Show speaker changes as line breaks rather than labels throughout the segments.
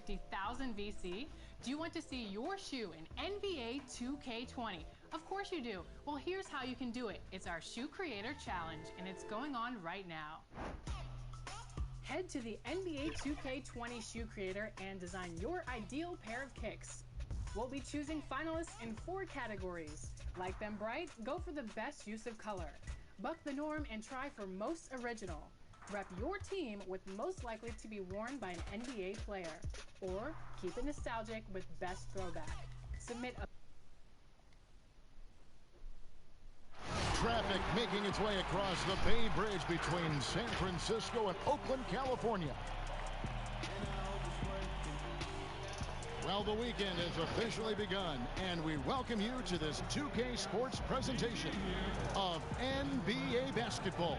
50,000 VC? Do you want to see your shoe in NBA 2K20? Of course you do. Well, here's how you can do it. It's our Shoe Creator Challenge, and it's going on right now. Head to the NBA 2K20 Shoe Creator and design your ideal pair of kicks. We'll be choosing finalists in 4 categories. Like them bright? Go for the best use of color. Buck the norm and try for most original. Rep your team with most likely to be worn by an NBA player. Or keep it nostalgic with best throwback. Submit a
Traffic making its way across the Bay Bridge between San Francisco and Oakland, California. Well, the weekend has officially begun, and we welcome you to this 2K Sports presentation of NBA basketball.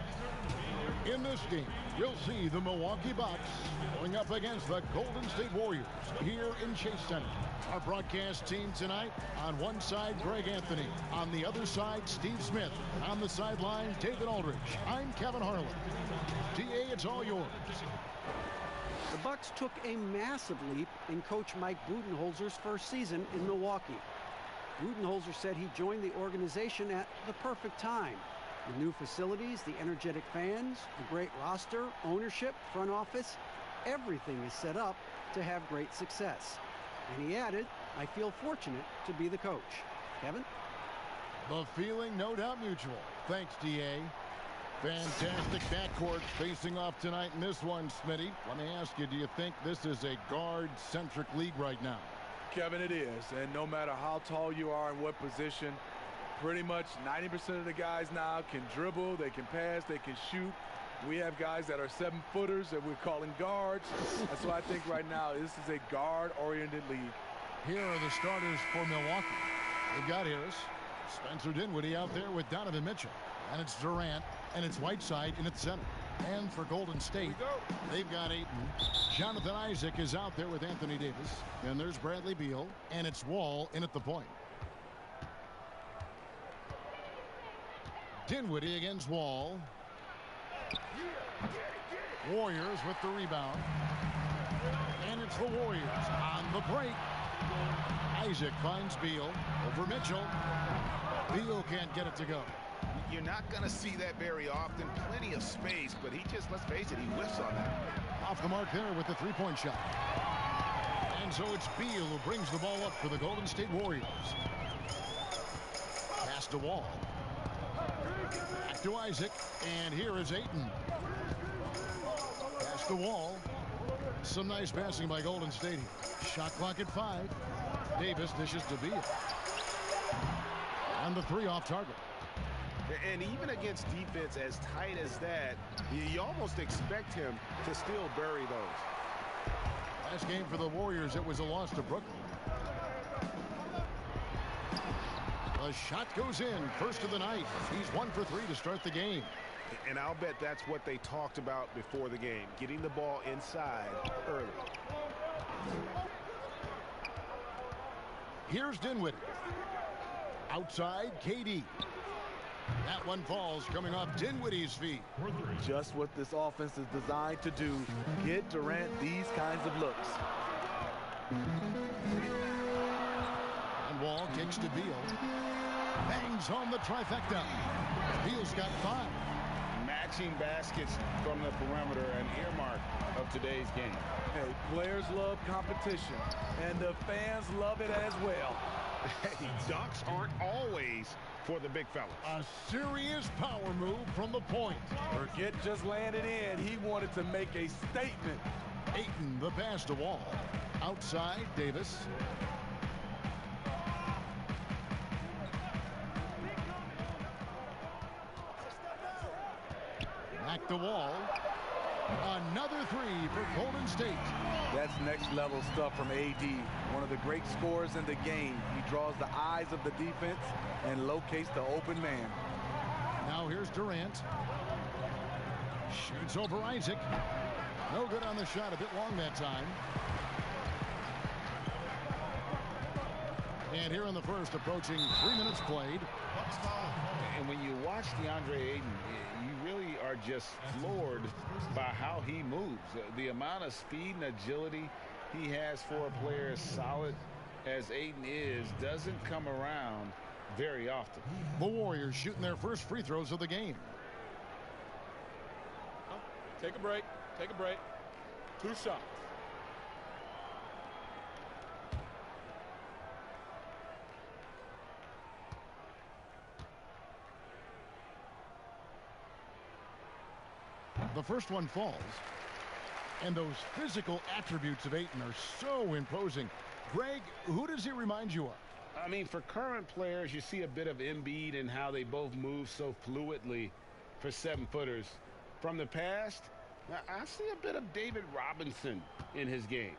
In this game, we'll see the Milwaukee Bucks going up against the Golden State Warriors here in Chase Center. Our broadcast team tonight, on one side, Greg Anthony. On the other side, Steve Smith. On the sideline, David Aldridge. I'm Kevin Harlan. DA, it's all yours.
The Bucks took a massive leap in coach Mike Budenholzer's first season in Milwaukee. Budenholzer said he joined the organization at the perfect time. The new facilities, the energetic fans, the great roster, ownership, front office, everything is set up to have great success. And he added, I feel fortunate to be the coach. Kevin?
The feeling no doubt mutual. Thanks, DA. Fantastic backcourt facing off tonight in this one, Smitty. Let me ask you, do you think this is a guard-centric league right now?
Kevin, it is. And no matter how tall you are and what position, pretty much 90% of the guys now can dribble, they can pass, they can shoot. We have guys that are 7-footers that we're calling guards. And so I think right now this is a guard-oriented league.
Here are the starters for Milwaukee. They've got Harris, Spencer Dinwiddie out there with Donovan Mitchell. And it's Durant, and it's Whiteside in its center. And for Golden State, they've got Ayton. Jonathan Isaac is out there with Anthony Davis. And there's Bradley Beal, and it's Wall in at the point. Dinwiddie against Wall. Warriors with the rebound. And it's the Warriors on the break. Isaac finds Beal over Mitchell. Beal can't get it to go.
You're not going to see that very often. Plenty of space, but he just, let's face it, he whiffs on that.
Off the mark there with the three-point shot. And so it's Beal who brings the ball up for the Golden State Warriors. Pass to Wall. Back to Isaac. And here is Ayton. Pass to Wall. Some nice passing by Golden State here. Shot clock at 5. Davis dishes to Beal. And the 3 off target.
And even against defense as tight as that, you almost expect him to still bury those.
Last game for the Warriors, it was a loss to Brooklyn. The shot goes in, first of the night. He's 1 for 3 to start the game.
And I'll bet that's what they talked about before the game, getting the ball inside early.
Here's Dinwiddie. Outside, KD. That one falls coming off Dinwiddie's feet.
Just what this offense is designed to do. Get Durant these kinds of looks.
And Wall kicks to Beal. Bangs home the trifecta. Beal's got 5.
Matching baskets from the perimeter, an earmark of today's game.
Hey, players love competition, and the fans love it as well.
Hey, dunks aren't always for the big fellas.
A serious power move from the point.
Forget just landed in. He wanted to make a statement.
Ayton, the pass to Wall. Outside, Davis. Back to Wall. Another 3 for Golden State.
That's next level stuff from AD. One of the great scorers in the game. He draws the eyes of the defense and locates the open man.
Now here's Durant. Shoots over Isaac. No good on the shot. A bit long that time. And here in the first, approaching 3 minutes played.
And when you watch DeAndre Ayton, you really are just floored by how he moves. The amount of speed and agility he has for a player as solid as Ayton is doesn't come around very often.
The Warriors shooting their first free throws of the game.
Take a break. Take a break. 2 shots.
The first one falls. And those physical attributes of Ayton are so imposing. Greg, who does he remind you of?
I mean, for current players, you see a bit of Embiid and how they both move so fluidly for 7-footers. From the past, I see a bit of David Robinson in his game.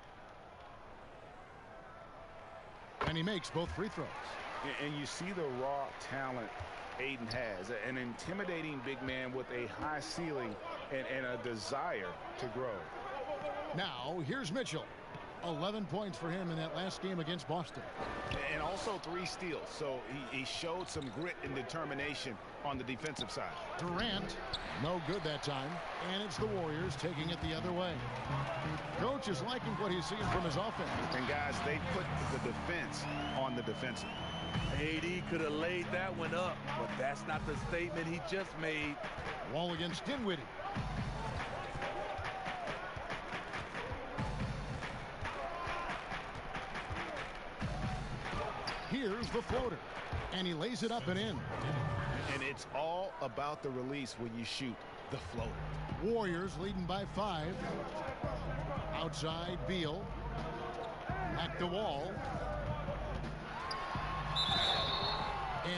And he makes both free throws.
And you see the raw talent Ayton has. An intimidating big man with a high ceiling and a desire to grow.
Now, here's Mitchell. 11 points for him in that last game against Boston.
And also 3 steals. So he showed some grit and determination on the defensive side.
Durant, no good that time. And it's the Warriors taking it the other way. Coach is liking what he's seeing from his offense.
And guys, they put the defense on the defensive.
AD could have laid that one up, but that's not the statement he just made.
Wall against Dinwiddie. Here's the floater, and he lays it up and in.
And it's all about the release when you shoot the floater.
Warriors leading by 5. Outside, Beal. Back to Wall.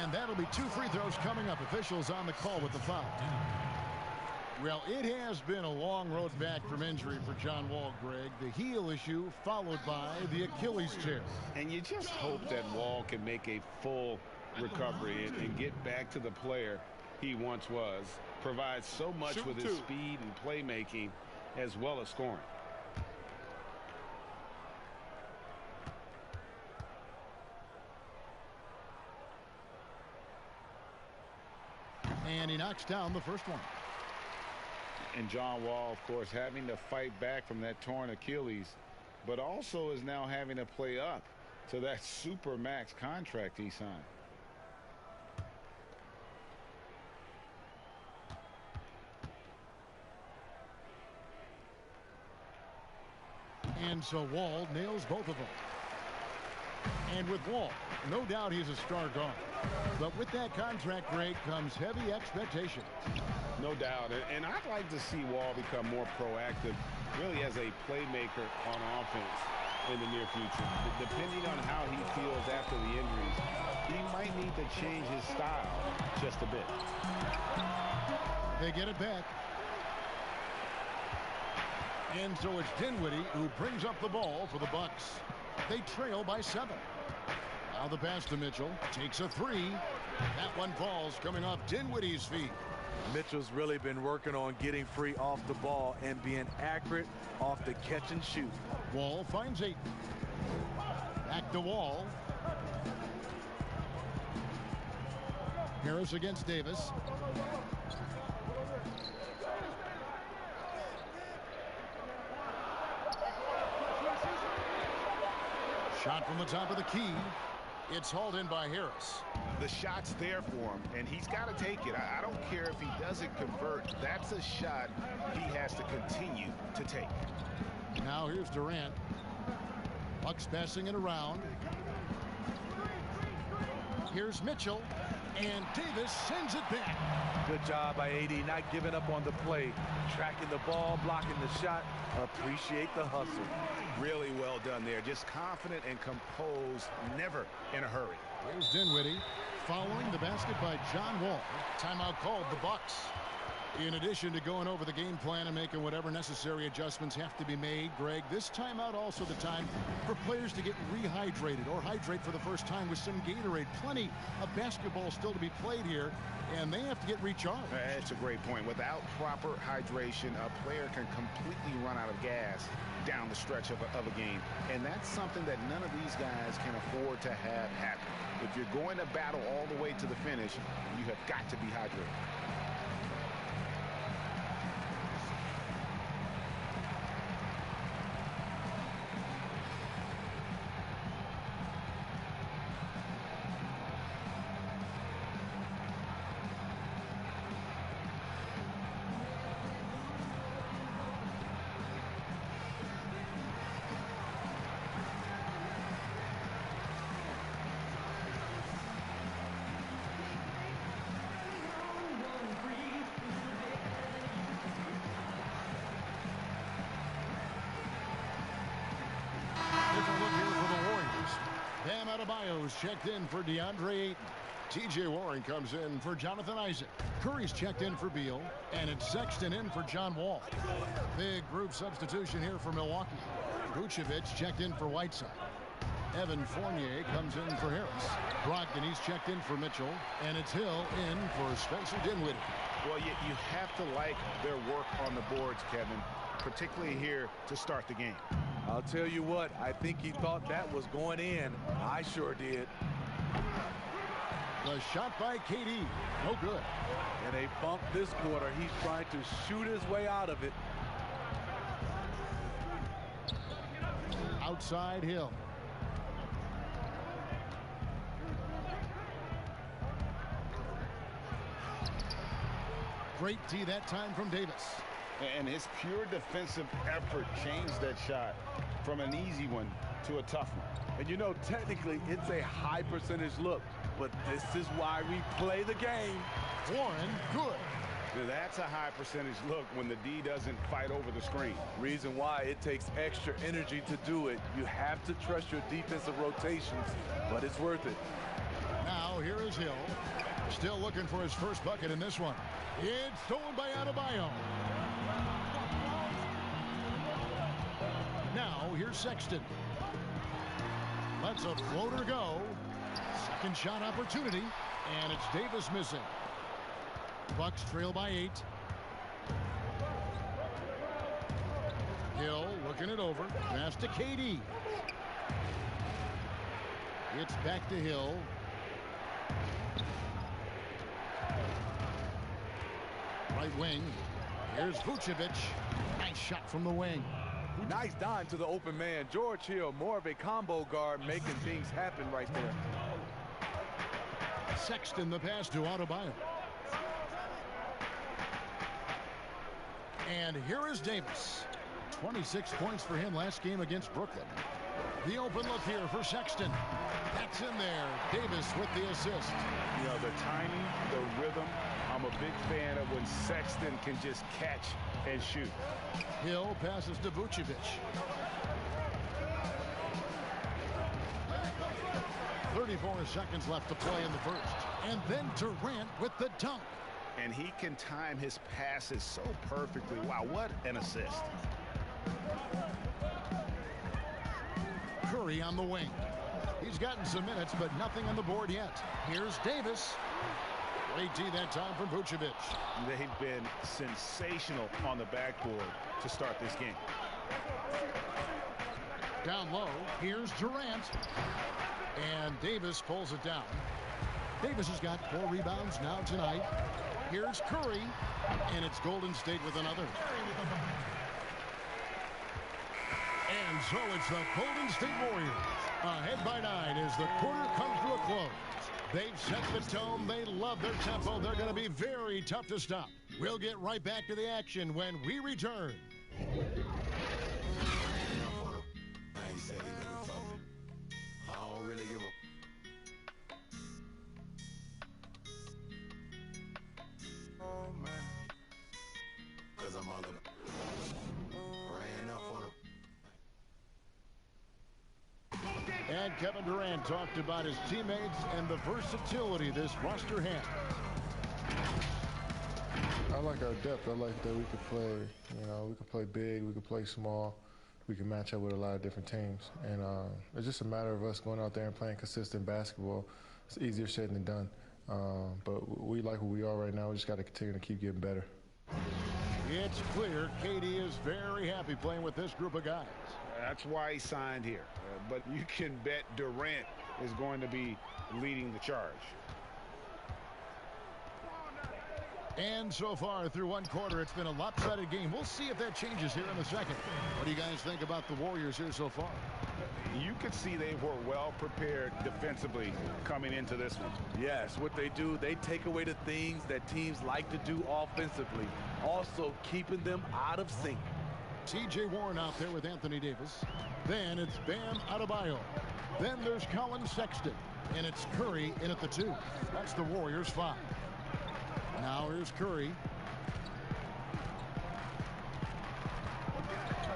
And that'll be 2 free throws coming up. Officials on the call with the foul. Well, it has been a long road back from injury for John Wall, Greg. The heel issue followed by the Achilles tear.
And you just hope that Wall can make a full recovery and get back to the player he once was. Provides so much with his speed and playmaking as well as scoring.
And he knocks down the first one.
And John Wall, of course, having to fight back from that torn Achilles, but also is now having to play up to that super max contract he signed.
And so Wall nails both of them. And with Wall, no doubt he's a star guard. But with that contract, Greg, comes heavy expectations.
No doubt. And I'd like to see Wall become more proactive, really as a playmaker on offense in the near future. Depending on how he feels after the injuries, he might need to change his style just a bit.
They get it back. And so it's Dinwiddie who brings up the ball for the Bucks. They trail by 7. Now the pass to Mitchell. Takes a 3. That one falls coming off Dinwiddie's feet.
Mitchell's really been working on getting free off the ball and being accurate off the catch and shoot.
Wall finds 8. Back to Wall. Harris against Davis. Shot from the top of the key. It's hauled in by Harris.
The shot's there for him, and he's got to take it. I don't care if he doesn't convert. That's a shot he has to continue to take.
Now here's Durant. Bucks passing it around. Here's Mitchell, and Davis sends it back.
Good job by AD, not giving up on the play. Tracking the ball, blocking the shot. Appreciate the hustle.
Really well done there. Just confident and composed, never in a hurry.
Here's Dinwiddie following the basket by John Wall. Timeout called the Bucks. In addition to going over the game plan and making whatever necessary adjustments have to be made, Greg, this timeout also the time for players to get rehydrated or hydrate for the first time with some Gatorade. Plenty of basketball still to be played here, and they have to get recharged.
That's a great point. Without proper hydration, a player can completely run out of gas down the stretch of a game. And that's something that none of these guys can afford to have happen. If you're going to battle all the way to the finish, you have got to be hydrated.
different look here for the Warriors. Bam Adebayo's checked in for DeAndre Ayton. T.J. Warren comes in for Jonathan Isaac. Curry's checked in for Beal. And it's Sexton in for John Wall. Big group substitution here for Milwaukee. Vucevic checked in for Whiteside. Evan Fournier comes in for Harris. Brogdon, he's checked in for Mitchell. And it's Hill in for Spencer Dinwiddie.
Well, you have to like their work on the boards, Kevin, particularly here to start the game.
I'll tell you what, I think he thought that was going in. I sure did.
The shot by KD. No good.
And they bumped this quarter. He's trying to shoot his way out of it.
Outside Hill. Great D that time from Davis.
And his pure defensive effort changed that shot from an easy one to a tough one.
And you know, technically, it's a high percentage look. But this is why we play the game.
Warren, good.
Now that's a high percentage look when the D doesn't fight over the screen.
Reason why it takes extra energy to do it. You have to trust your defensive rotations, but it's worth it.
Now here is Hill. Still looking for his first bucket in this one. It's stolen by Adebayo. Now here's Sexton. Lets a floater go. Second shot opportunity, and it's Davis missing. Bucks trail by 8. Hill looking it over. Pass to KD. It's back to Hill. Right wing. Here's Vucevic. Nice shot from the wing.
Nice dime to the open man. George Hill, more of a combo guard, making things happen right there.
Sexton the pass to Adebayo. And here is Davis. 26 points for him last game against Brooklyn. The open look here for Sexton. That's in there. Davis with the assist.
You know, the timing, the rhythm. I'm a big fan of when Sexton can just catch and shoot.
Hill passes to Vucevic. 34 seconds left to play in the first. And then Durant with the dunk.
And he can time his passes so perfectly. Wow, what an assist.
Curry on the wing. He's gotten some minutes, but nothing on the board yet. Here's Davis. Great D that time from Vucevic.
They've been sensational on the backboard to start this game.
Down low, here's Durant. And Davis pulls it down. Davis has got 4 rebounds now tonight. Here's Curry. And it's Golden State with another. And so it's the Golden State Warriors ahead by 9 as the quarter comes to a close. They've set the tone. They love their tempo. They're going to be very tough to stop. We'll get right back to the action when we return. And Kevin Durant talked about his teammates and the versatility this roster has.
I like our depth. I like that we can play, we can play big, we can play small. We can match up with a lot of different teams. And it's just a matter of us going out there and playing consistent basketball. It's easier said than done. But we like who we are right now. We just got to continue to keep getting better.
It's clear KD is very happy playing with this group of guys.
That's why he signed here. But you can bet Durant is going to be leading the charge.
And so far through one quarter, it's been a lopsided game. We'll see if that changes here in the second. What do you guys think about the Warriors here so far?
You could see they were well prepared defensively coming into this one.
Yes, what they do, they take away the things that teams like to do offensively, also keeping them out of sync.
T.J. Warren out there with Anthony Davis. Then it's Bam Adebayo. Then there's Colin Sexton. And it's Curry in at the 2. That's the Warriors' 5. Now here's Curry.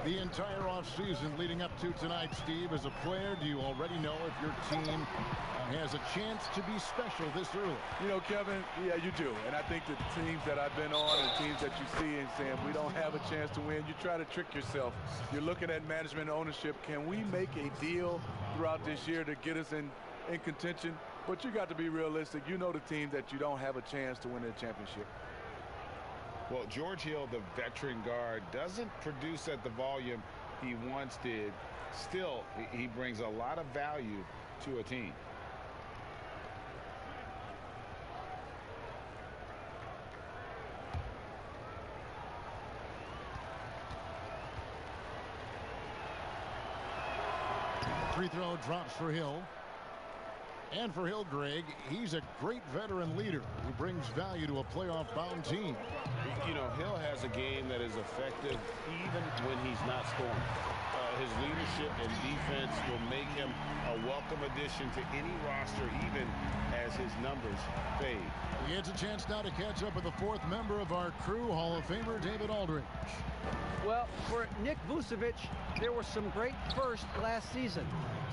The entire offseason leading up to tonight, Steve, as a player, do you already know if your team has a chance to be special this early?
You know, Kevin, yeah, you do. And I think that the teams that I've been on and teams that you see and saying we don't have a chance to win, you try to trick yourself. You're looking at management ownership. Can we make a deal throughout this year to get us in contention? But you got to be realistic. You know the teams that you don't have a chance to win a championship.
Well, George Hill, the veteran guard, doesn't produce at the volume he once did. Still, he brings a lot of value to a team.
Free throw drops for Hill. And for Hill, Greg, he's a great veteran leader who brings value to a playoff-bound team.
You know, Hill has a game that is effective even when he's not scoring. His leadership and defense will make him a welcome addition to any roster, even as his numbers fade.
He gets a chance now to catch up with the fourth member of our crew, Hall of Famer David Aldridge.
Well, for Nick Vucevic, there were some great firsts last season.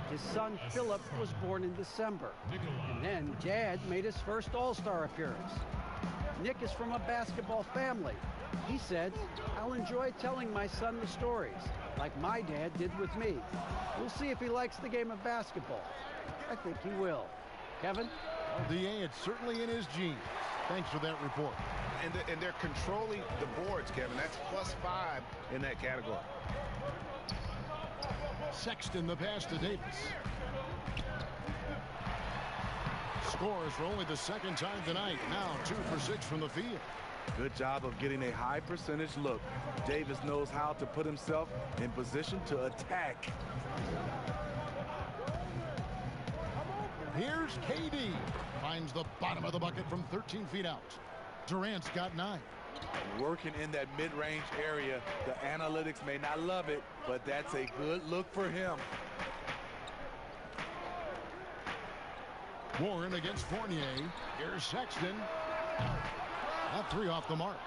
His son Philip was born in December, and then Dad made his first All-Star appearance. Nick is from a basketball family. He said, "I'll enjoy telling my son the stories, like my dad did with me. We'll see if he likes the game of basketball. I think he will." Kevin?
Well, DA, it's certainly in his genes. Thanks for that report.
And they're controlling the boards, Kevin. That's +5 in that category.
Sexton the pass to Davis. Scores for only the second time tonight. Now 2 for 6 from the field.
Good job of getting a high percentage look. Davis knows how to put himself in position to attack.
Here's KD. Finds the bottom of the bucket from 13 feet out. Durant's got 9.
Working in that mid-range area. The analytics may not love it, but that's a good look for him.
Warren against Fournier. Here's Sexton. A 3 off the mark.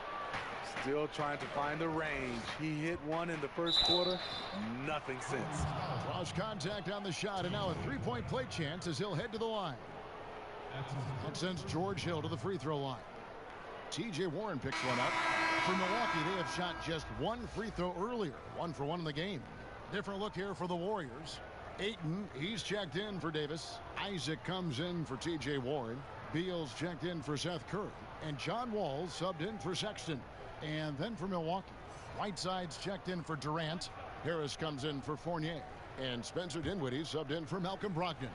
Still trying to find the range. He hit one in the first quarter. Nothing since.
Cross contact on the shot, and now a 3-point play chance as he'll head to the line. That sends George Hill to the free throw line. TJ Warren picks one up. For Milwaukee, they have shot just 1 free throw earlier. 1 for 1 in the game. Different look here for the Warriors. Ayton, he's checked in for Davis. Isaac comes in for TJ Warren. Beals checked in for Seth Curry. And John Wall subbed in for Sexton. And then for Milwaukee, Whiteside's checked in for Durant. Harris comes in for Fournier. And Spencer Dinwiddie subbed in for Malcolm Brogdon.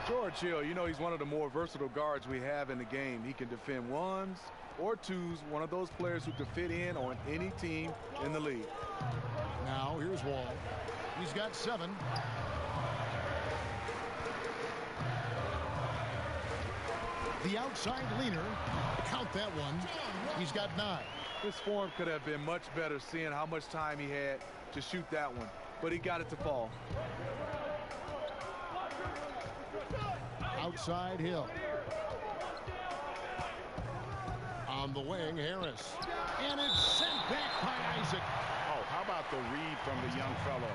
George Hill, you know, he's one of the more versatile guards we have in the game. He can defend ones or twos, one of those players who can fit in on any team in the league.
Now here's Wall. He's got 7. The outside leaner, count that one. He's got 9.
His form could have been much better, seeing how much time he had to shoot that one, but he got it to fall.
Outside Hill. On the wing, Harris. And it's sent back by Isaac.
Oh, how about the read from the young fellow?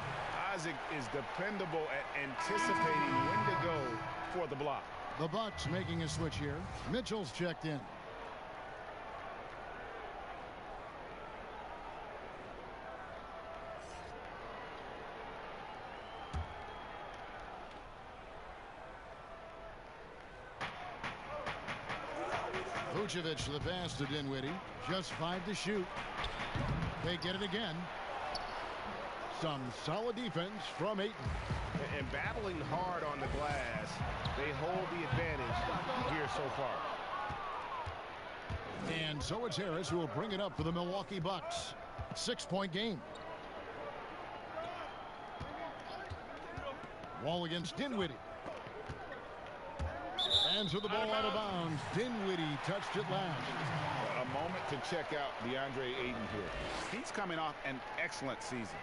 Isaac is dependable at anticipating when to go for the block.
The Bucks making a switch here. Mitchell's checked in. Vucevic the pass to Dinwiddie. Just 5 to shoot. They get it again. Some solid defense from Ayton.
And battling hard on the glass, they hold the advantage here so far.
And so it's Harris who will bring it up for the Milwaukee Bucks. 6-point game. Wall against Dinwiddie. Hands with the ball out of bounds. Dinwiddie touched it last.
A moment to check out DeAndre Ayton here. He's coming off an excellent season.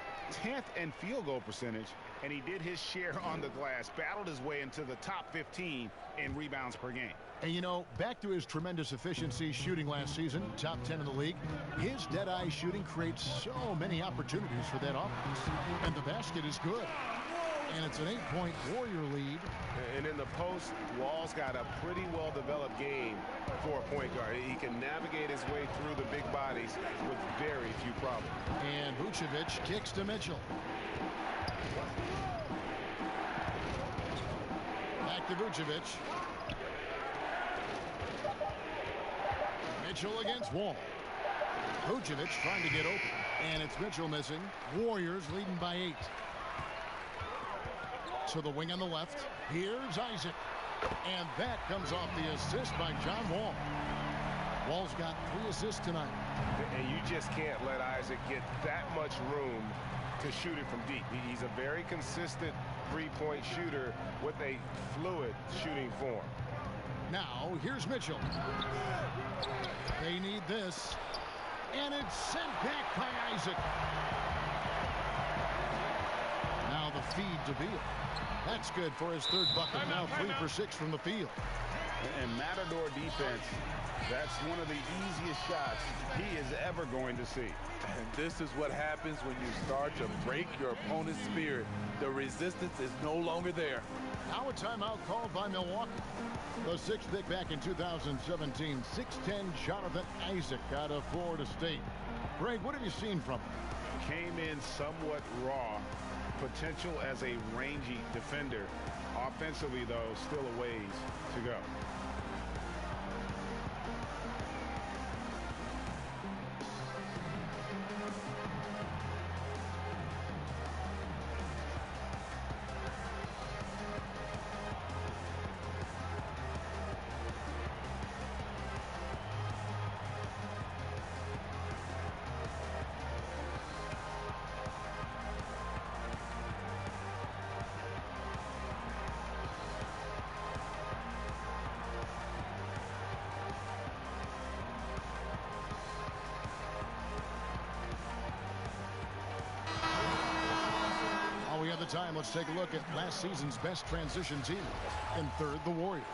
10th in field goal percentage, and he did his share on the glass, battled his way into the top 15 in rebounds per game.
And you know, back to his tremendous efficiency shooting last season, top 10 in the league, his dead-eye shooting creates so many opportunities for that offense. And the basket is good. And it's an 8-point Warrior lead.
And in the post, Wall's got a pretty well-developed game for a point guard. He can navigate his way through the big bodies with very few problems.
And Vucevic kicks to Mitchell. Back to Vucevic. Mitchell against Wall. Vucevic trying to get open. And it's Mitchell missing. Warriors leading by 8. So the wing on the left. Here's Isaac. And that comes off the assist by John Wall. Wall's got 3 assists tonight.
And you just can't let Isaac get that much room to shoot it from deep. He's a very consistent three-point shooter with a fluid shooting form.
Now, here's Mitchell. They need this. And it's sent back by Isaac. Now the feed to Beal. That's good for his 3rd bucket. Now 3 for 6 from the field.
And Matador defense, that's one of the easiest shots he is ever going to see.
And this is what happens when you start to break your opponent's spirit. The resistance is no longer there.
Now a timeout called by Milwaukee. The 6th pick back in 2017, 6'10" Jonathan Isaac out of Florida State. Greg, what have you seen from him?
Came in somewhat raw. Potential as a rangy defender. Offensively, though, still a ways to go.
We have the time. Let's take a look at last season's best transition team. In 3rd, the Warriors.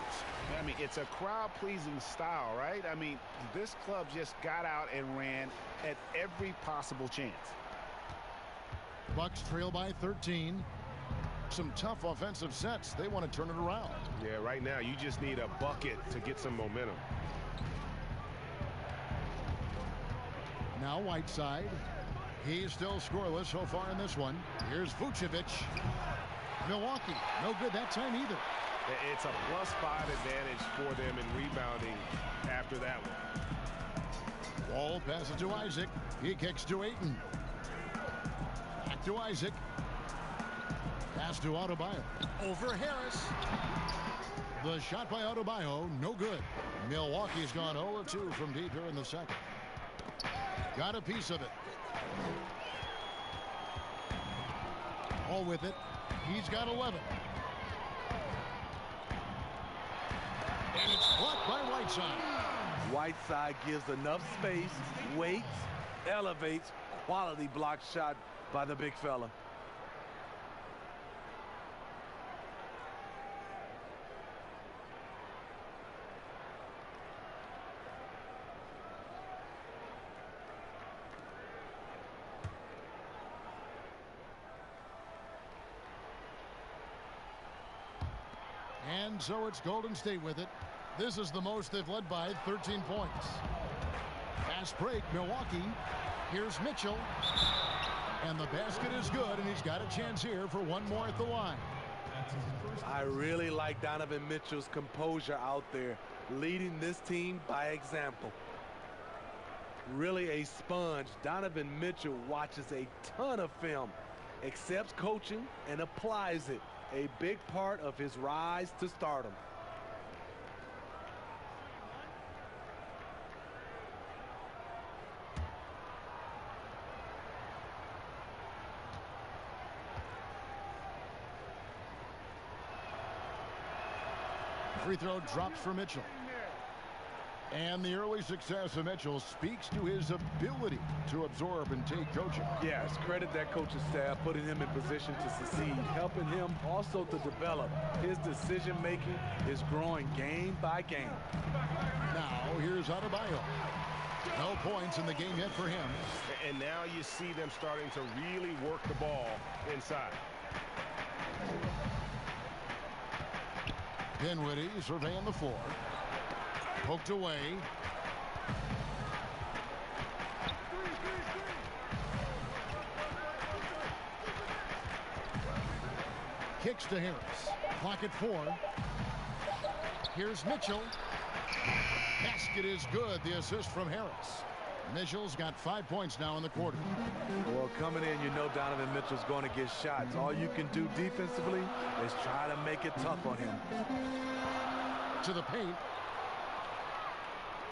I mean, it's a crowd-pleasing style, right? I mean, this club just got out and ran at every possible chance.
Bucks trail by 13. Some tough offensive sets. They want to turn it around.
Yeah, right now you just need a bucket to get some momentum.
Now Whiteside. He's still scoreless so far in this one. Here's Vucevic. Milwaukee, no good that time either.
It's a +5 advantage for them in rebounding after that one.
Wall passes to Isaac. He kicks to Ayton. Back to Isaac. Pass to Adebayo. Over Harris. The shot by Adebayo, no good. Milwaukee's gone 0-2 from deep here in the 2nd. Got a piece of it. All with it. He's got 11. And it's blocked by Whiteside.
Whiteside gives enough space, waits, elevates. Quality block shot by the big fella.
And so it's Golden State with it. This is the most they've led by, 13 points. Fast break, Milwaukee. Here's Mitchell. And the basket is good, and he's got a chance here for one more at the line.
I really like Donovan Mitchell's composure out there, leading this team by example. Really a sponge. Donovan Mitchell watches a ton of film, accepts coaching, and applies it. A big part of his rise to stardom.
Free throw drops for Mitchell. And the early success of Mitchell speaks to his ability to absorb and take coaching.
Yes, credit that coaching staff, putting him in position to succeed, helping him also to develop. His decision-making is growing game by game.
Now, here's Adebayo. No points in the game yet for him.
And now you see them starting to really work the ball inside.
Dinwiddie surveying the floor. Poked away. Kicks to Harris. Clock at 4. Here's Mitchell. Basket is good. The assist from Harris. Mitchell's got 5 points now in the quarter.
Well, coming in, you know Donovan Mitchell's going to get shots. All you can do defensively is try to make it tough on him.
To the paint.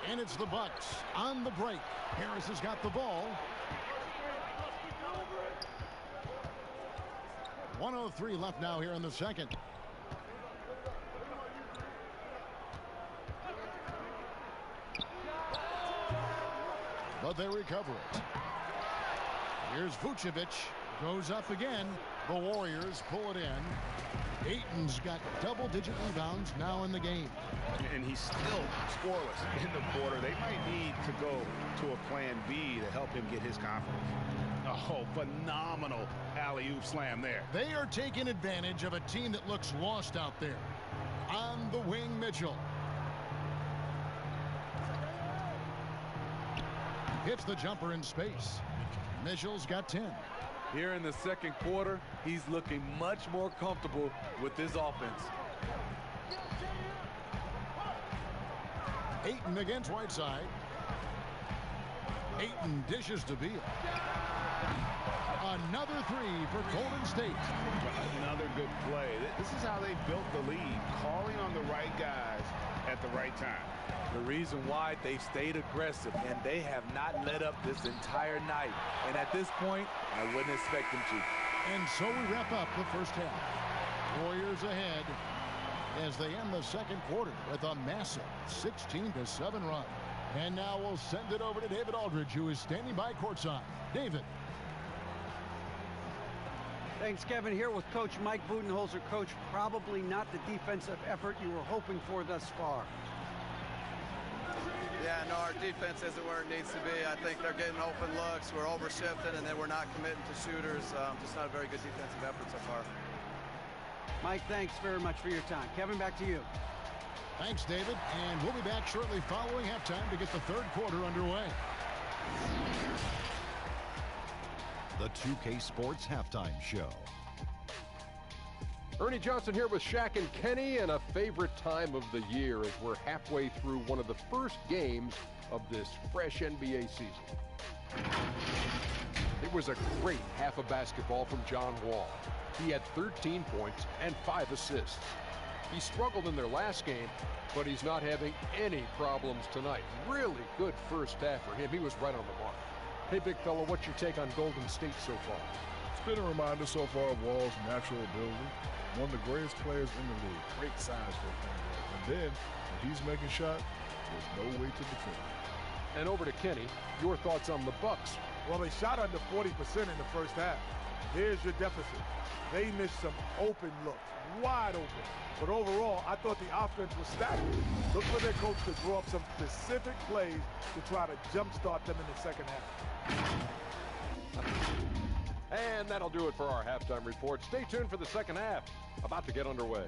And it's the Bucks on the break. Harris has got the ball. 1:03 left now here in the second. But they recover it. Here's Vucevic. Goes up again. The Warriors pull it in. Ayton's got double-digit rebounds now in the game.
And he's still scoreless in the quarter. They might need to go to a plan B to help him get his confidence. Oh, phenomenal alley-oop slam there.
They are taking advantage of a team that looks lost out there. On the wing, Mitchell. Hits the jumper in space. Mitchell's got 10.
Here in the second quarter, he's looking much more comfortable with this offense.
Ayton against Whiteside. Ayton dishes to Beal. Another three for Golden State.
Another good play. This is how they built the lead, calling on the right guys at the right time.
The reason why they stayed aggressive, and they have not let up this entire night. And at this point, I wouldn't expect them to.
And so we wrap up the first half. Warriors ahead as they end the second quarter with a massive 16-7 run. And now we'll send it over to David Aldridge, who is standing by courtside. David.
Thanks, Kevin. Here with Coach Mike Budenholzer. Coach, probably not the defensive effort you were hoping for thus far.
Yeah, no, our defense isn't where it needs to be. I think they're getting open looks. We're over-shifting, and then we're not committing to shooters. Just not a very good defensive effort so far.
Mike, thanks very much for your time. Kevin, back to you.
Thanks, David. And we'll be back shortly following halftime to get the third quarter underway.
The 2K Sports Halftime Show.
Ernie Johnson here with Shaq and Kenny, and a favorite time of the year as we're halfway through one of the first games of this fresh NBA season. It was a great half of basketball from John Wall. He had 13 points and 5 assists. He struggled in their last game, but he's not having any problems tonight. Really good first half for him. He was right on the mark. Hey, big fella, what's your take on Golden State so far?
It's been a reminder so far of Wall's natural ability. One of the greatest players in the league. Great size for a point guard. And then, when he's making shots, there's no way to defend.
And over to Kenny, your thoughts on the Bucks.
Well, they shot under 40% in the first half. Here's your deficit. They missed some open looks, wide open. But overall, I thought the offense was stagnant. Look for their coach to draw up some specific plays to try to jumpstart them in the second half.
And that'll do it for our halftime report. Stay tuned for the second half. About to get underway.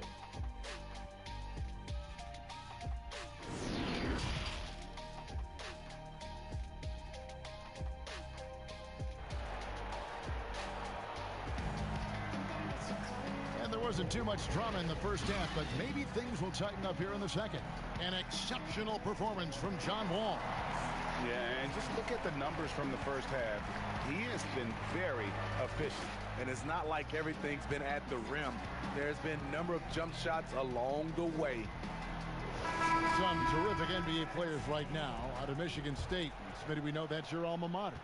And there wasn't too much drama in the first half, but maybe things will tighten up here in the second. An exceptional performance from John Wall.
Yeah, and just look at the numbers from the first half. He has been very efficient.
And it's not like everything's been at the rim. There's been a number of jump shots along the way.
Some terrific NBA players right now out of Michigan State. Smitty, we know that's your alma mater.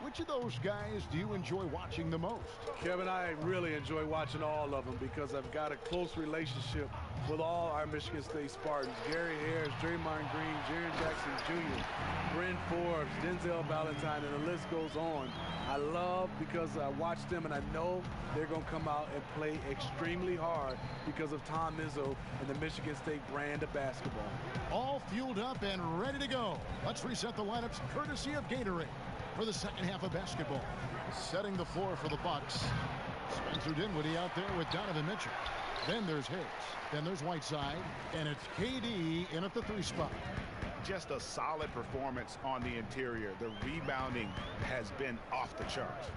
Which of those guys do you enjoy watching the most?
Kevin, I really enjoy watching all of them because I've got a close relationship with all our Michigan State Spartans. Gary Harris, Draymond Green, Jaren Jackson Jr., Bryn Forbes, Denzel Valentine, and the list goes on. I love because I watch them and I know they're going to come out and play extremely hard because of Tom Izzo and the Michigan State brand of basketball.
All fueled up and ready to go. Let's reset the lineups courtesy of Gatorade for the second half of basketball. Setting the floor for the Bucks. Spencer Dinwiddie out there with Donovan Mitchell. Then there's Higgs. Then there's Whiteside. And it's KD in at the 3 spot.
Just a solid performance on the interior. The rebounding has been off the charts.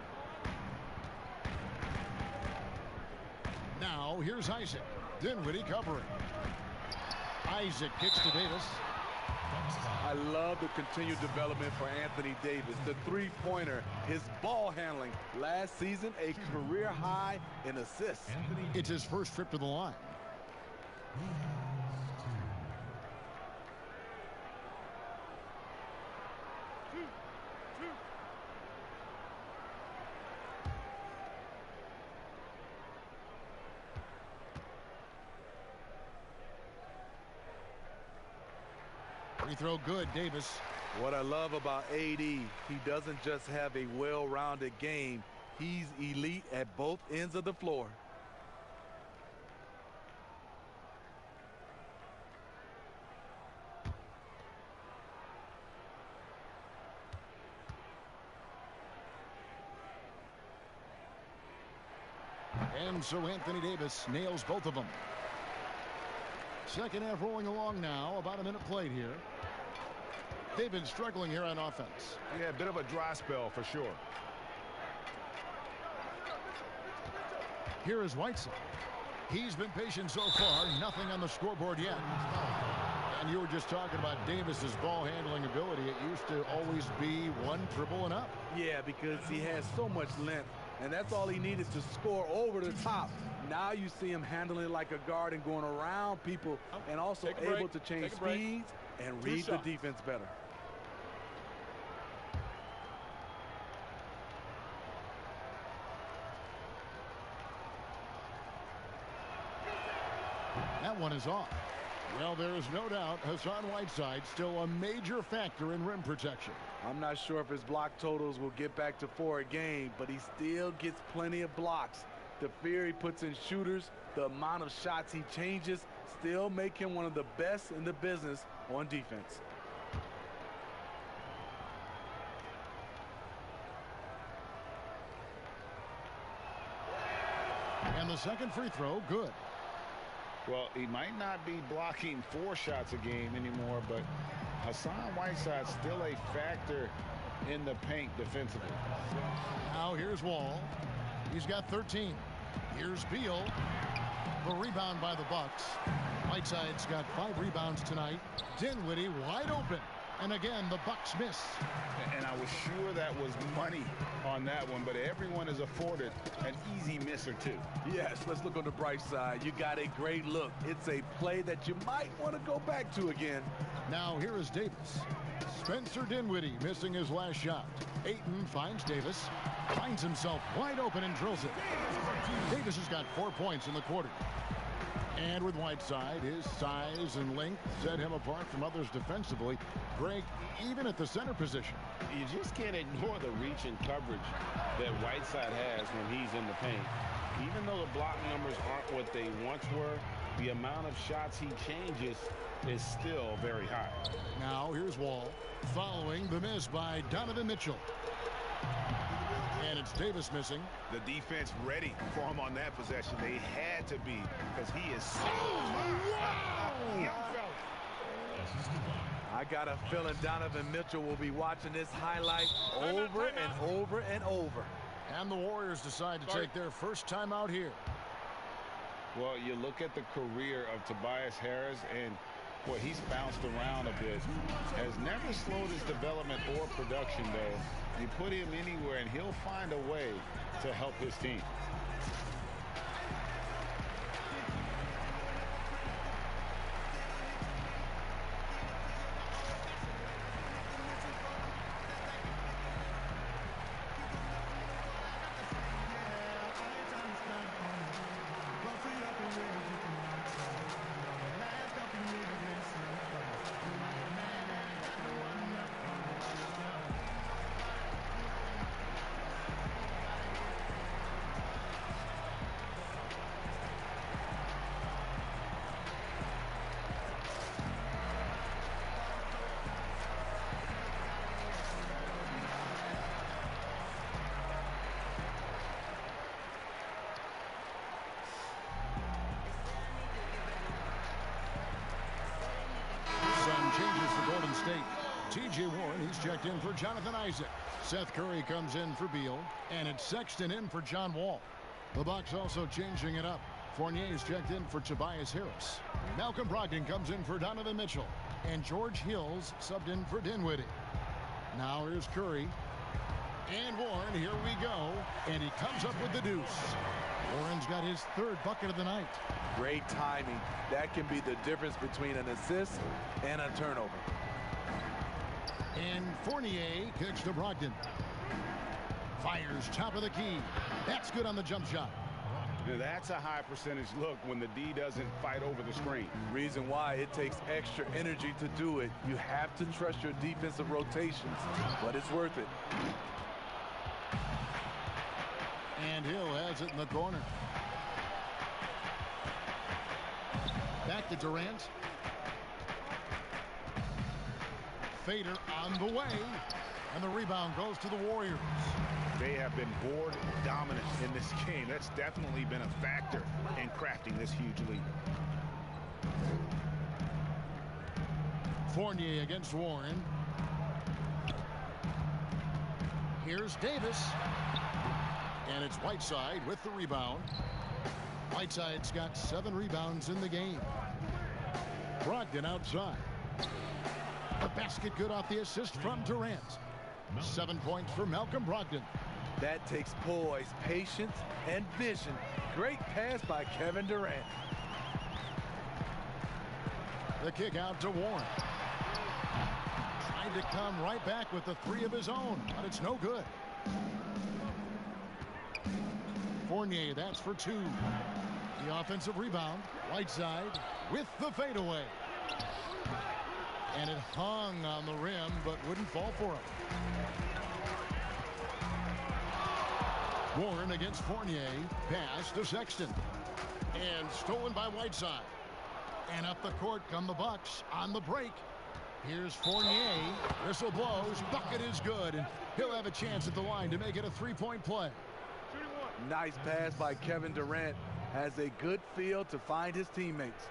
Now here's Isaac. Dinwiddie covering. Isaac kicks to Davis.
I love the continued development for Anthony Davis. The three-pointer, his ball handling. Last season, a career high in assists.
It's his first trip to the line. Free throw good, Davis.
What I love about AD, he doesn't just have a well-rounded game. He's elite at both ends of the floor.
And so Anthony Davis nails both of them. Second half rolling along now. About a minute played here. They've been struggling here on offense.
Yeah, a bit of a dry spell for sure.
Here is Whiteside. He's been patient so far. Nothing on the scoreboard yet. And you were just talking about Davis's ball handling ability. It used to always be one dribble and up.
Yeah, because he has so much length, and that's all he needed to score over the top. Now you see him handling it like a guard and going around people and also able to change speeds and read the defense better.
That one is off. Well, there is no doubt Hassan Whiteside still a major factor in rim protection.
I'm not sure if his block totals will get back to 4 a game, but he still gets plenty of blocks. The fear he puts in shooters, the amount of shots he changes, still make him one of the best in the business on defense.
And the second free throw, good.
Well, he might not be blocking 4 shots a game anymore, but Hassan Whiteside's still a factor in the paint defensively.
Now here's Wall. He's got 13. Here's Beal. The rebound by the Bucks. Whiteside's got 5 rebounds tonight. Dinwiddie wide open. And again, the Bucks miss.
And I was sure that was money on that one, but everyone is afforded an easy miss or two.
Yes, let's look on the bright side. You got a great look. It's a play that you might want to go back to again.
Now here is Davis. Spencer Dinwiddie missing his last shot. Ayton finds Davis. Finds himself wide open and drills it. Davis has got 4 points in the quarter. And with Whiteside, his size and length set him apart from others defensively. Greg, even at the center position.
You just can't ignore the reach and coverage that Whiteside has when he's in the paint. Even though the block numbers aren't what they once were, the amount of shots he changes is still very high.
Now here's Wall following the miss by Donovan Mitchell. And it's Davis missing.
The defense ready for him on that possession. They had to be because he is so
wow!
I got a feeling Donovan Mitchell will be watching this highlight over and over and over.
And the Warriors decide to take their first time out here.
Well, you look at the career of Tobias Harris, and boy, he's bounced around a bit. Has never slowed his development or production, though. You put him anywhere, and he'll find a way to help his team.
checked in for Jonathan Isaac. Seth Curry comes in for Beal. And it's Sexton in for John Wall. The Bucks also changing it up. Fournier's checked in for Tobias Harris. Malcolm Brogdon comes in for Donovan Mitchell. And George Hill's subbed in for Dinwiddie. Now here's Curry. And Warren, here we go. And he comes up with the deuce. Warren's got his third bucket of the night.
Great timing. That can be the difference between an assist and a turnover.
And Fournier kicks to Brogdon. Fires top of the key. That's good on the jump shot.
That's a high percentage look when the D doesn't fight over the screen.
Reason why it takes extra energy to do it. You have to trust your defensive rotations, but it's worth it.
And Hill has it in the corner. Back to Durant. Fader on the way. And the rebound goes to the Warriors.
They have been board dominant in this game. That's definitely been a factor in crafting this huge lead.
Fournier against Warren. Here's Davis. And it's Whiteside with the rebound. Whiteside's got 7 rebounds in the game. Brogdon outside. The basket good off the assist from Durant. 7 points for Malcolm Brogdon.
That takes poise, patience, and vision. Great pass by Kevin Durant.
The kick out to Warren. Trying to come right back with the 3 of his own, but it's no good. Fournier, that's for 2. The offensive rebound. Whiteside with the fadeaway. And it hung on the rim, but wouldn't fall for him. Warren against Fournier. Pass to Sexton. And stolen by Whiteside. And up the court come the Bucks on the break. Here's Fournier. Whistle blows. Bucket is good. And he'll have a chance at the line to make it a 3-point play.
Nice pass by Kevin Durant. Has a good feel to find his teammates.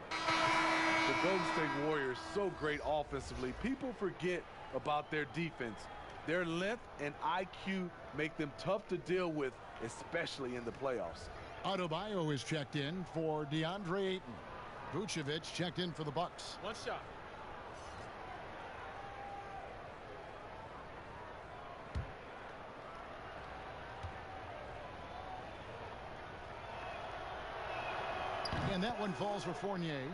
The Golden State Warriors so great offensively. People forget about their defense. Their length and IQ make them tough to deal with, especially in the playoffs.
Adebayo is checked in for DeAndre Ayton. Vucevic checked in for the Bucks.
One shot.
And that one falls for Fournier.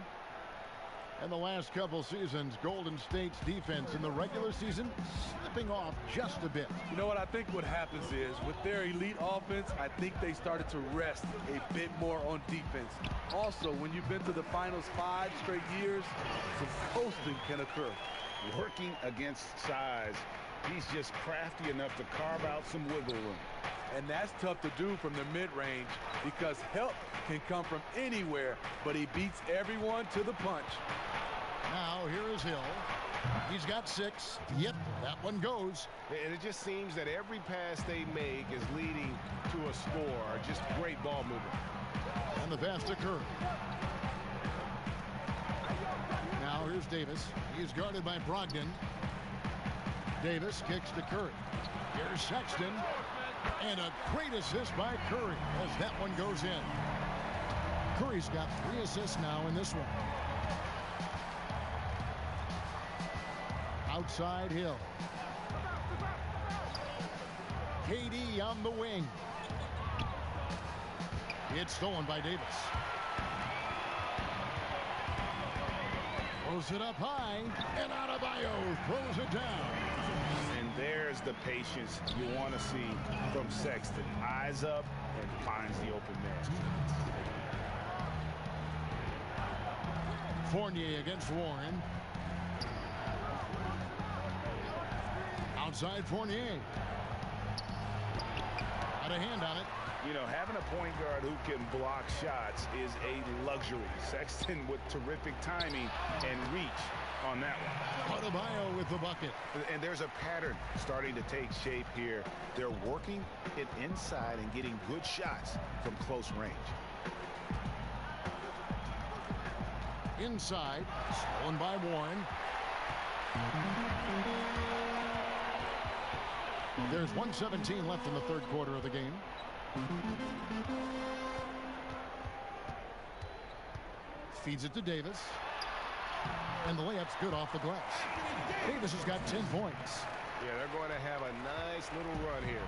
And the last couple seasons, Golden State's defense in the regular season slipping off just a bit.
You know what I think what happens is with their elite offense, I think they started to rest a bit more on defense. Also, when you've been to the finals 5 straight years, some coasting can occur.
Working against size, he's just crafty enough to carve out some wiggle room.
And that's tough to do from the mid-range because help can come from anywhere, but he beats everyone to the punch.
Now here is Hill. He's got 6. Yep, that one goes.
And it just seems that every pass they make is leading to a score. Just great ball movement.
And the pass to Curry. Now here's Davis. He's guarded by Brogdon. Davis kicks to Curry. Here's Sexton. And a great assist by Curry as that one goes in. Curry's got 3 assists now in this one. Outside Hill. KD on the wing. It's stolen by Davis. Throws it up high, and Adebayo throws it down.
And there's the patience you want to see from Sexton. Eyes up and finds the open man.
Fournier against Warren. Outside Fournier. Got a hand on it.
You know, having a point guard who can block shots is a luxury. Sexton with terrific timing and reach on that one.
Adebayo with the bucket.
And there's a pattern starting to take shape here. They're working it inside and getting good shots from close range.
Inside, stolen by Warren. There's 1:17 left in the third quarter of the game. Feeds it to Davis. And the layup's good off the glass. Davis has got 10 points.
Yeah, they're going to have a nice little run here.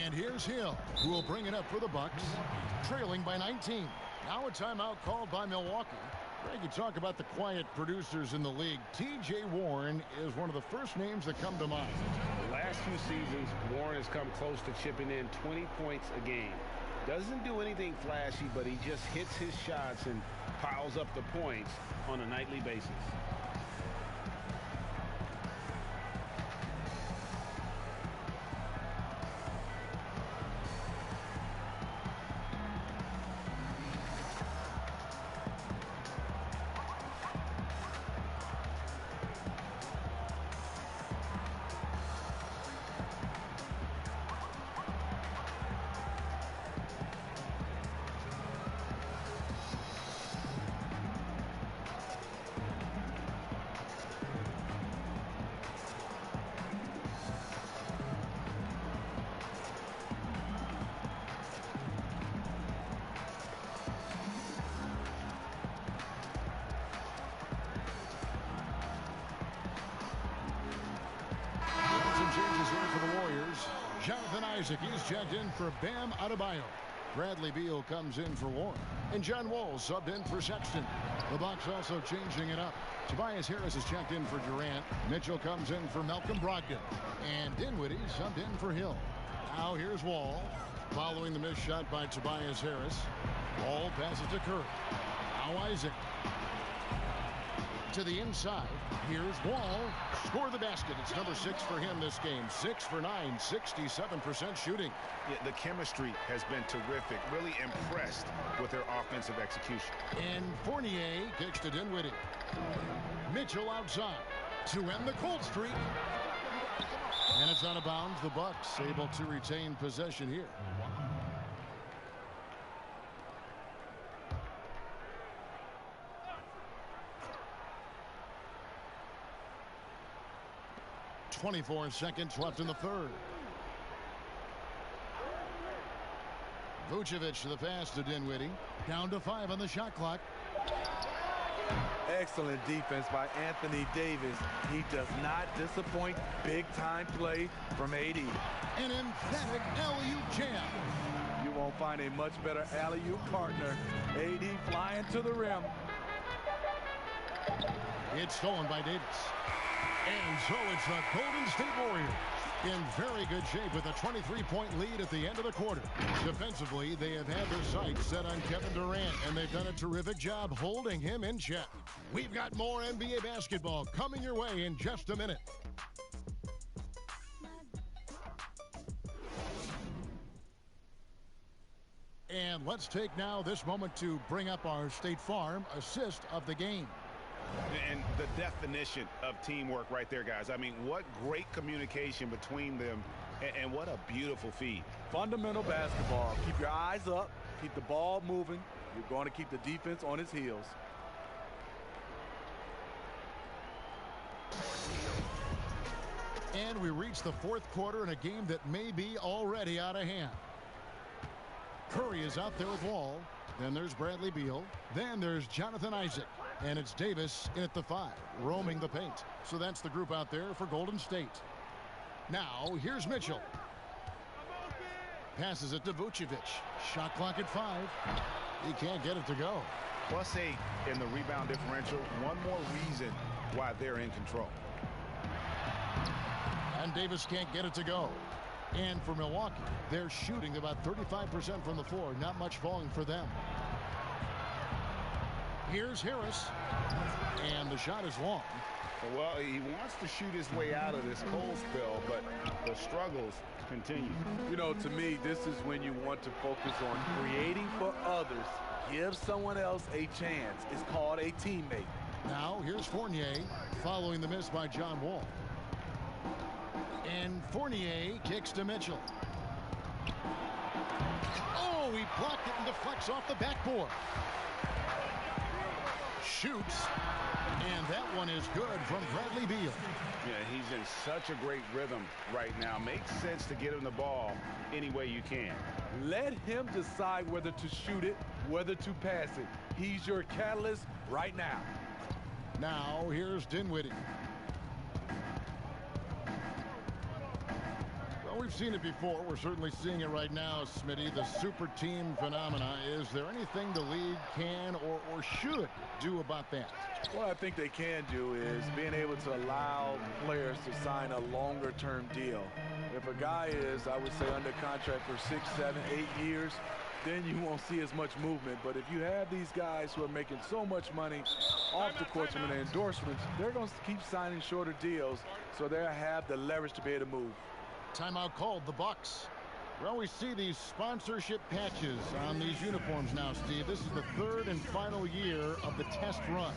And here's Hill, who will bring it up for the Bucks, trailing by 19. Now a timeout called by Milwaukee. Greg, you talk about the quiet producers in the league. T.J. Warren is one of the first names that come to mind.
The last few seasons, Warren has come close to chipping in 20 points a game. Doesn't do anything flashy, but he just hits his shots and piles up the points on a nightly basis.
Jonathan Isaac, he's checked in for Bam Adebayo. Bradley Beal comes in for Warren. And John Wall subbed in for Sexton. The Bucks also changing it up. Tobias Harris is checked in for Durant. Mitchell comes in for Malcolm Brogdon. And Dinwiddie subbed in for Hill. Now here's Wall. Following the missed shot by Tobias Harris. Wall passes to Curry. Now Isaac. To the inside. Here's Wall. Score the basket. It's number 6 for him this game. 6 for 9, 67% shooting.
Yeah, the chemistry has been terrific. Really impressed with their offensive execution.
And Fournier kicks to Dinwiddie. Mitchell outside to end the cold streak. And it's out of bounds. The Bucks able to retain possession here. .24 seconds left in the third. Vucevic to the pass to Dinwiddie. Down to 5 on the shot clock.
Excellent defense by Anthony Davis. He does not disappoint. Big-time play from AD.
An emphatic alley-oop jam.
You won't find a much better alley-oop partner. AD flying to the rim.
It's stolen by Davis. And so it's the Golden State Warriors in very good shape with a 23-point lead at the end of the quarter. Defensively, they have had their sights set on Kevin Durant, and they've done a terrific job holding him in check. We've got more NBA basketball coming your way in just a minute. And let's take now this moment to bring up our State Farm assist of the game.
And the definition of teamwork right there, guys. I mean, what great communication between them, and what a beautiful feed.
Fundamental basketball. Keep your eyes up. Keep the ball moving. You're going to keep the defense on its heels.
And we reach the fourth quarter in a game that may be already out of hand. Curry is out there with Wall. Then there's Bradley Beal. Then there's Jonathan Isaac. And it's Davis in at the 5, roaming the paint. So that's the group out there for Golden State. Now, here's Mitchell. Passes it to Vucevic. Shot clock at 5. He can't get it to go.
+8 in the rebound differential. One more reason why they're in control.
And Davis can't get it to go. And for Milwaukee, they're shooting about 35% from the floor. Not much falling for them. Here's Harris. And the shot is long.
Well, he wants to shoot his way out of this cold spell, but the struggles continue.
You know, to me, this is when you want to focus on creating for others. Give someone else a chance. It's called a teammate.
Now, here's Fournier following the miss by John Wall. And Fournier kicks to Mitchell. Oh, he blocked it and deflects off the backboard. Shoots. And that one is good from Bradley Beal.
Yeah, he's in such a great rhythm right now. Makes sense to get him the ball any way you can.
Let him decide whether to shoot it, whether to pass it. He's your catalyst right now.
Now here's Dinwiddie. Well, we've seen it before. We're certainly seeing it right now, Smitty. The super team phenomena. Is there anything the league can or should do about that?
What I think they can do is being able to allow players to sign a longer-term deal. If a guy is, I would say, under contract for 6, 7, 8 years, then you won't see as much movement. But if you have these guys who are making so much money off the court from the endorsements, they're going to keep signing shorter deals, so they'll have the leverage to be able to move.
Timeout called, the Bucks. Well, we see these sponsorship patches on these uniforms now, Steve. This is the third and final year of the test run.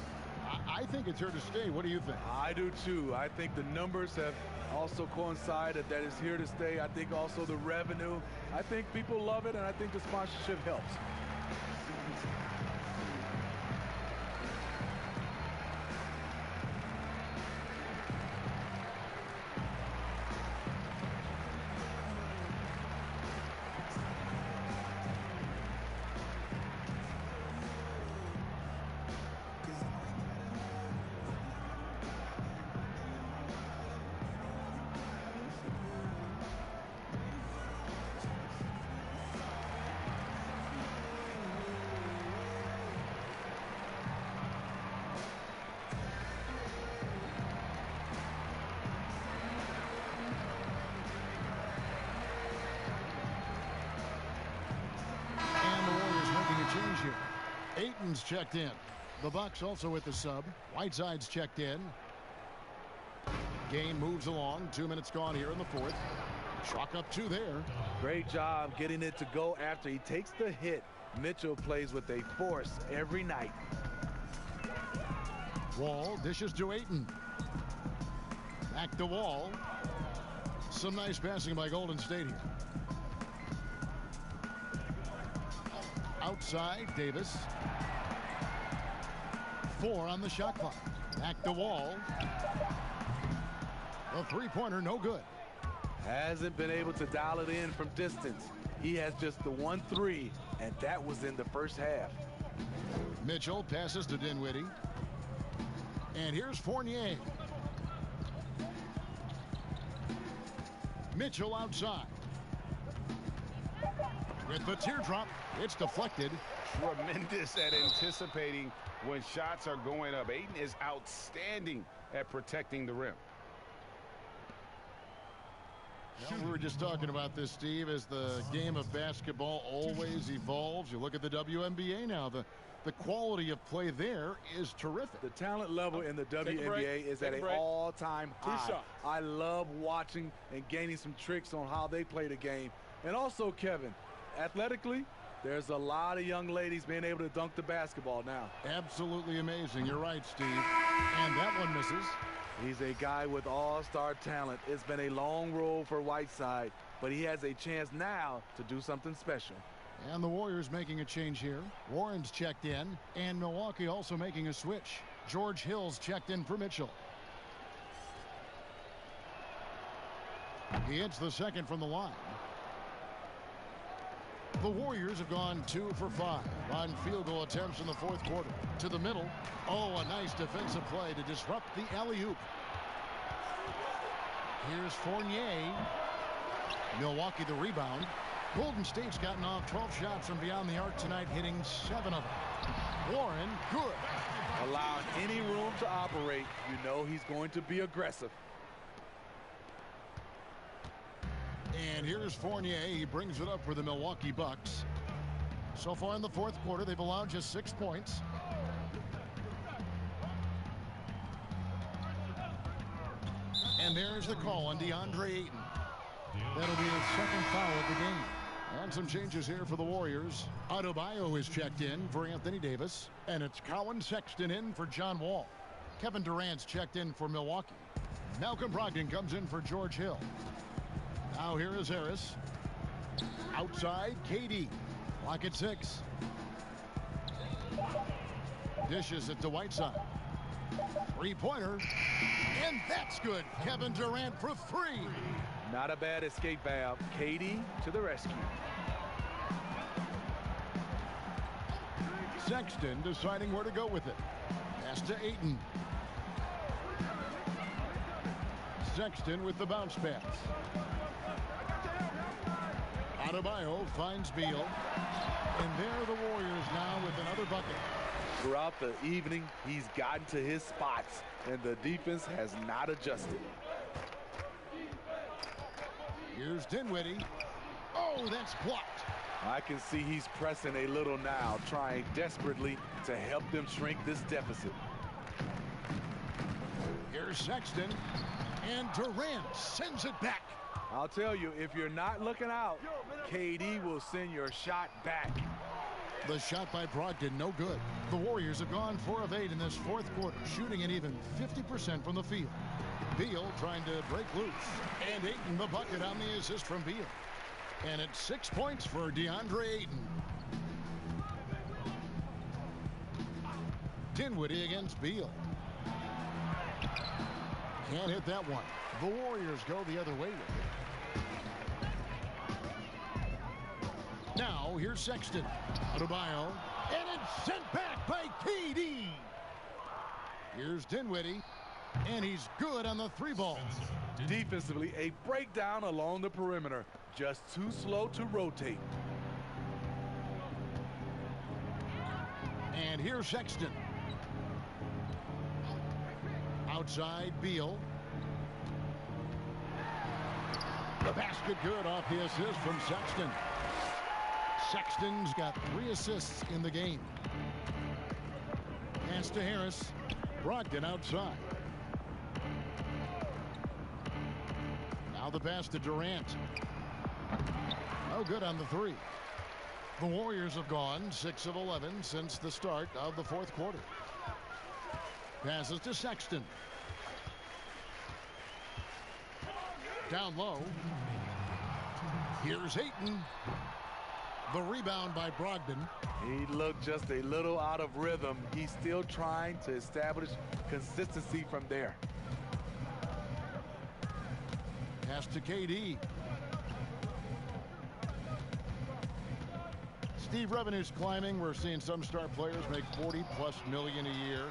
I think it's here to stay. What do you think?
I do too. I think the numbers have also coincided that it's here to stay. I think also the revenue. I think people love it, and I think the sponsorship helps.
Ayton's checked in. The Bucks also with the sub. Whiteside's checked in. Game moves along. 2 minutes gone here in the fourth. Chalk up 2 there.
Great job getting it to go after he takes the hit. Mitchell plays with a force every night.
Wall dishes to Ayton. Back to Wall. Some nice passing by Golden State here. Outside, Davis. 4 on the shot clock. Back to Wall. The three-pointer, no good.
Hasn't been able to dial it in from distance. He has just the 1-3, and that was in the first half.
Mitchell passes to Dinwiddie. And here's Fournier. Mitchell outside. With the teardrop, it's deflected.
Tremendous at anticipating when shots are going up. Ayton is outstanding at protecting the rim.
Well, we were just talking about this, Steve, as the game of basketball always evolves. You look at the WNBA now. The quality of play there is terrific.
The talent level in the WNBA is at an all-time high. I love watching and gaining some tricks on how they play the game. And also, Kevin, athletically, there's a lot of young ladies being able to dunk the basketball now.
Absolutely amazing. You're right, Steve. And that one misses.
He's a guy with all-star talent. It's been a long road for Whiteside, but he has a chance now to do something special.
And the Warriors making a change here. Warren's checked in, and Milwaukee also making a switch. George Hill's checked in for Mitchell. He hits the second from the line. The Warriors have gone 2 for 5 on field goal attempts in the fourth quarter. To the middle. Oh, a nice defensive play to disrupt the alley-oop. Here's Fournier. Milwaukee the rebound. Golden State's gotten off 12 shots from beyond the arc tonight, hitting 7 of them. Warren, good.
Allowing any room to operate, you know he's going to be aggressive.
And here's Fournier. He brings it up for the Milwaukee Bucks. So far in the fourth quarter, they've allowed just 6 points. And there's the call on DeAndre Ayton. That'll be his second foul of the game. And some changes here for the Warriors. Adebayo is checked in for Anthony Davis. And it's Colin Sexton in for John Wall. Kevin Durant's checked in for Milwaukee. Malcolm Brogdon comes in for George Hill. Now here is Harris. Outside, KD. Clock at 6. Dishes it to Whiteside. Three-pointer. And that's good. Kevin Durant for three.
Not a bad escape valve. KD to the rescue.
Sexton deciding where to go with it. Pass to Ayton. Sexton with the bounce pass. Adebayo finds Beal. And there the Warriors now with another bucket.
Throughout the evening, he's gotten to his spots, and the defense has not adjusted.
Here's Dinwiddie. Oh, that's blocked.
I can see he's pressing a little now, trying desperately to help them shrink this deficit.
Here's Sexton, and Durant sends it back.
I'll tell you, if you're not looking out, KD will send your shot back.
The shot by Brogdon, no good. The Warriors have gone 4 of 8 in this fourth quarter, shooting at even 50% from the field. Beal trying to break loose, and Ayton the bucket on the assist from Beal. And it's 6 points for DeAndre Ayton. Dinwiddie against Beal. Can't hit that one. The Warriors go the other way with it. Now here's Sexton. Adebayo. And it's sent back by KD. Here's Dinwiddie. And he's good on the three ball.
Defensively, a breakdown along the perimeter. Just too slow to rotate.
And here's Sexton. Outside Beal. The basket good off the assist from Sexton. Sexton's got 3 assists in the game. Pass to Harris. Brogdon outside. Now the pass to Durant. No good on the three. The Warriors have gone 6 of 11 since the start of the fourth quarter. Passes to Sexton. Down low. Here's Ayton. The rebound by Brogdon.
He looked just a little out of rhythm. He's still trying to establish consistency from there.
Pass to KD. Steve, revenue's climbing. We're seeing some star players make $40+ million a year.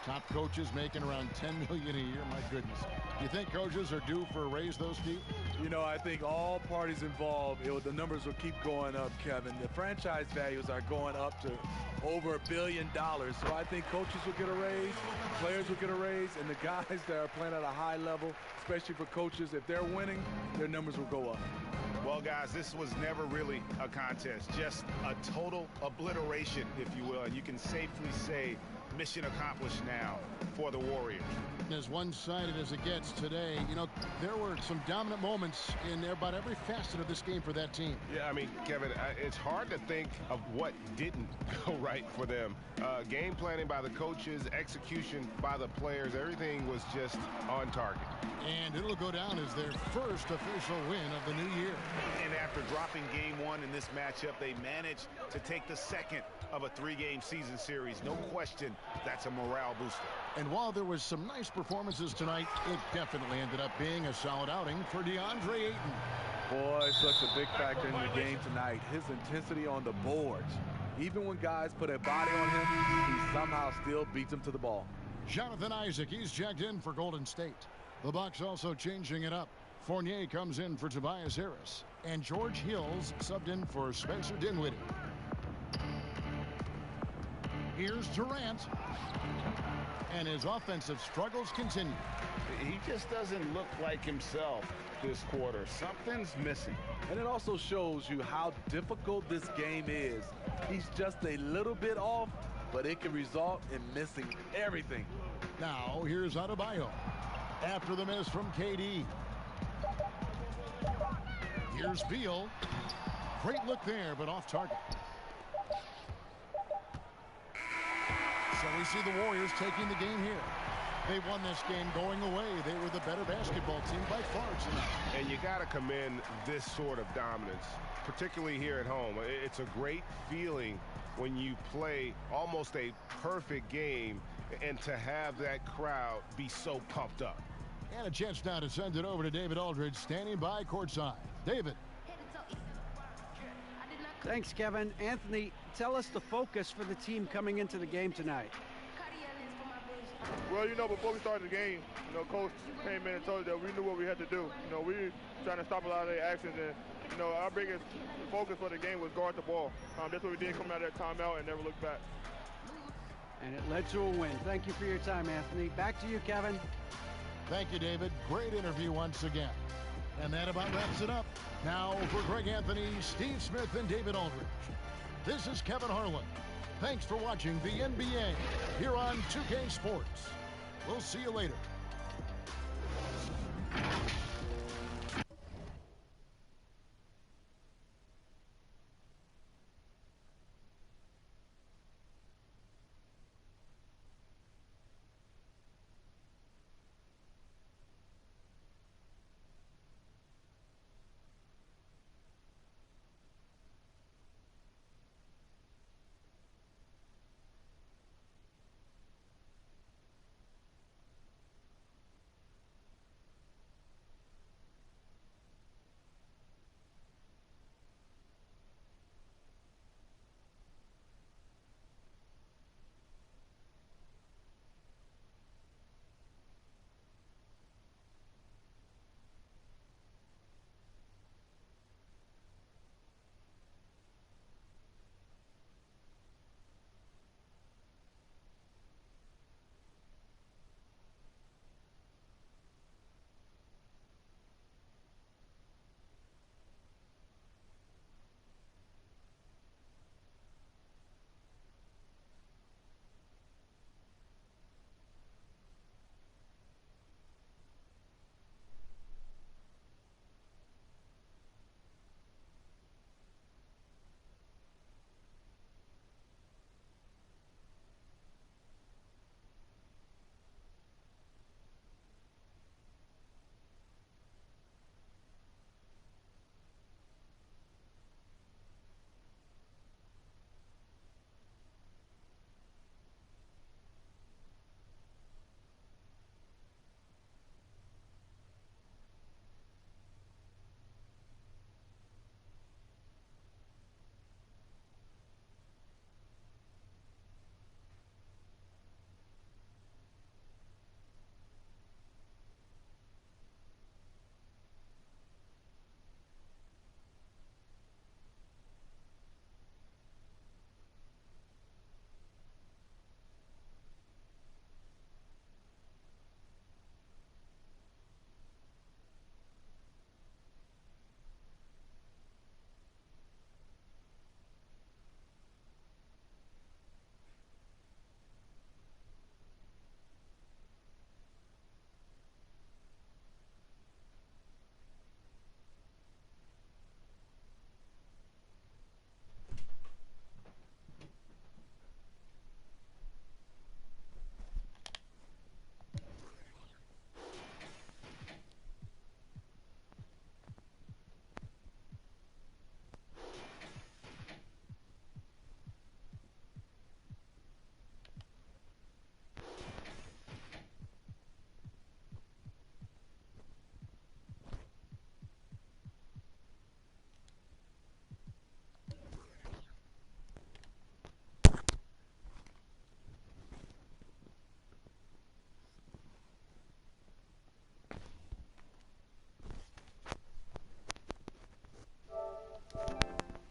Top coaches making around $10 million a year. My goodness. Do you think coaches are due for a raise, though, Steve?
You know, I think all parties involved, the numbers will keep going up, Kevin. The franchise values are going up to over $1 billion. So I think coaches will get a raise, players will get a raise, and the guys that are playing at a high level, especially for coaches, if they're winning, their numbers will go up.
Well, guys, this was never really a contest, just a total obliteration, if you will. And you can safely say mission accomplished now for the Warriors.
As one-sided as it gets today, you know, there were some dominant moments in about every facet of this game for that team.
Yeah, I mean, Kevin, it's hard to think of what didn't go right for them. Game planning by the coaches, execution by the players, everything was just on target.
And it'll go down as their first official win of the new year.
And after dropping game 1 in this matchup, they managed to take the second of a 3-game season series. No question, that's a morale booster.
And while there was some nice performances tonight, it definitely ended up being a solid outing for DeAndre Ayton.
Boy, such a big factor in the game tonight. His intensity on the boards. Even when guys put a body on him, he somehow still beats them to the ball.
Jonathan Isaac, he's checked in for Golden State. The Bucks also changing it up. Fournier comes in for Tobias Harris. And George Hills subbed in for Spencer Dinwiddie. Here's Durant. And his offensive struggles continue.
He just doesn't look like himself this quarter. Something's missing.
And it also shows you how difficult this game is. He's just a little bit off, but it can result in missing everything.
Now, here's Adebayo. After the miss from KD. Here's Beal. Great look there, but off target. So we see the Warriors taking the game here. They won this game going away. They were the better basketball team by far tonight.
And you got to commend this sort of dominance, particularly here at home. It's a great feeling when you play almost a perfect game and to have that crowd be so pumped up.
And a chance now to send it over to David Aldridge, standing by courtside. David.
Thanks, Kevin. Anthony, tell us the focus for the team coming into the game tonight.
Well, before we started the game, Coach came in and told us that we knew what we had to do. We were trying to stop a lot of their actions, and, our biggest focus for the game was guard the ball. That's what we did coming out of that timeout and never looked back.
And it led to a win. Thank you for your time, Anthony. Back to you, Kevin.
Thank you, David. Great interview once again. And that about wraps it up. Now for Greg Anthony, Steve Smith, and David Aldridge. This is Kevin Harlan. Thanks for watching the NBA here on 2K Sports. We'll see you later.